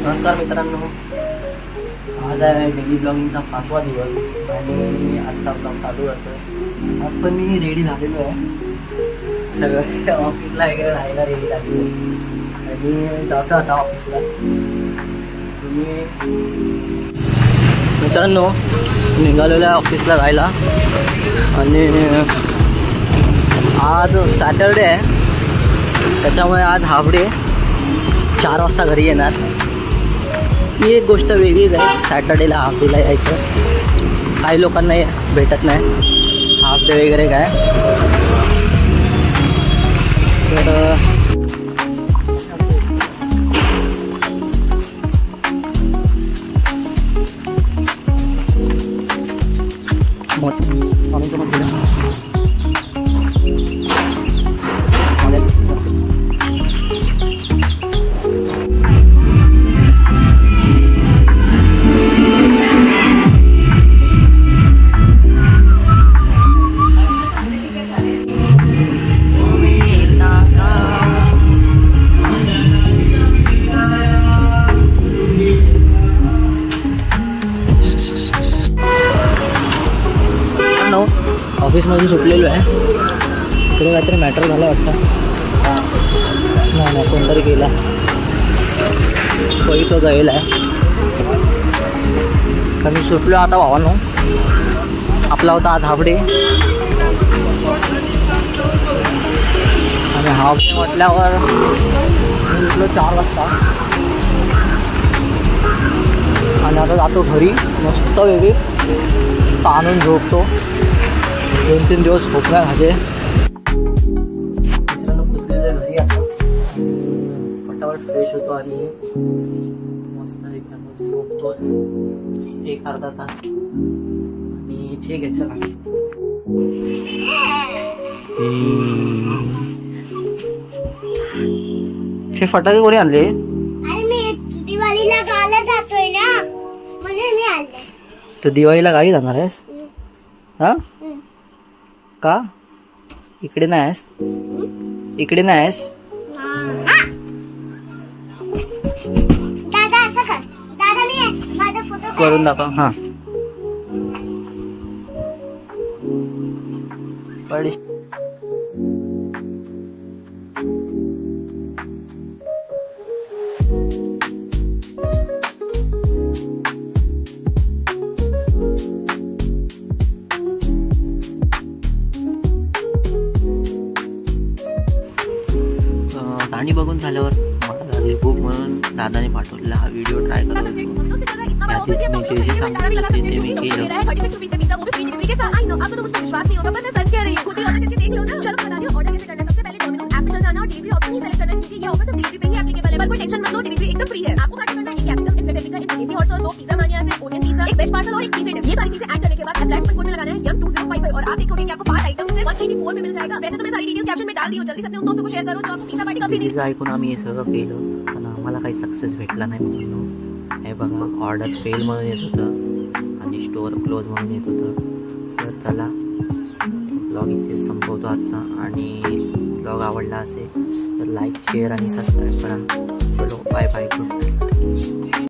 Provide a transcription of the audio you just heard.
नमस्कार मित्रांनो, आज आहे डेली ब्लॉगिंगचा 5वा दिवस आणि आजचा ब्लॉग चालू होतो। आज पण मी रेडी झालेलो आहे, सगळं ऑफिसला वगैरे राहायला रेडी झालेलो आणि जातो आता ऑफिसला। तुम्ही मित्रांनो निघालेलो आहे ऑफिसला जायला आणि आज सॅटरडे आहे, त्याच्यामुळे आज हाफ डे, 4 वाजता घरी येणार। ही एक गोष्ट वेगळीच आहे, सॅटर्डेला हाफ डेला यायचं। काही लोकांना भेटत नाही हाफ डे वगैरे काय, तर ऑफिसमधून सुटलेलो आहे। इकडे काहीतरी मॅटर झालं वाटतं, नाही कोणतरी गेला, कोई तो गेला आहे। तर मी सुटलो आता भावांनो, आपला होता आज हाफ डे आणि हाफ डे म्हटल्यावर मी उठलो 4 वाजता आणि आता जातो घरी, मस्त वेगळी ताणून झोपतो। 2-3 दिवस झोपणार माझे। मित्रांनो पुसलेलं घरी आता फटाफट फ्रेश होतो आणि मस्त एकदम झोपतो 1-अर्धा तास आणि ठीक आहे। चला हे फटाके कोणी आणले? अरे मी दिवाळीला गावाला जातोय ना, म्हणून मी आणले। तर दिवाळीला गावी जाणार आहेस? हा का? इकडे नाहीस? इकडे नाहीस? दादा असं कर, दादा मी माझा फोटो करून दाखव। हा पड गाणी बघून झाल्यावर मला लागली भूक, म्हणून दादाने पाठवलेला हा व्हिडिओ ट्राय करत होतो। यात मी जे जे सांगितलं ते मी केलं। और आप देखोगे कि आपको 5 आइटम्स सिर्फ 184 में मिल जाएगा। वैसे तो मैं सारी डिटेल्स कैप्शन में डाल दी हूं, जल्दी से अपने दोस्तों को शेयर करो जो आपको पिज़्ज़ा पार्टी कभी नहीं। ऐकून आम्ही हे सगळं केलं पण आम्हाला काही सक्सेस भेटला नाही। म्हणून हे बघा, ऑर्डर फेल म्हणून येत होतं आणि स्टोअर क्लोज म्हणून येत होतं। तर चला ब्लॉग इथेच संपवतो आजचा, आणि ब्लॉग आवडला असेल तर लाईक, शेअर आणि सबस्क्राईब करा। चलो बाय बाय, गुड नाईट।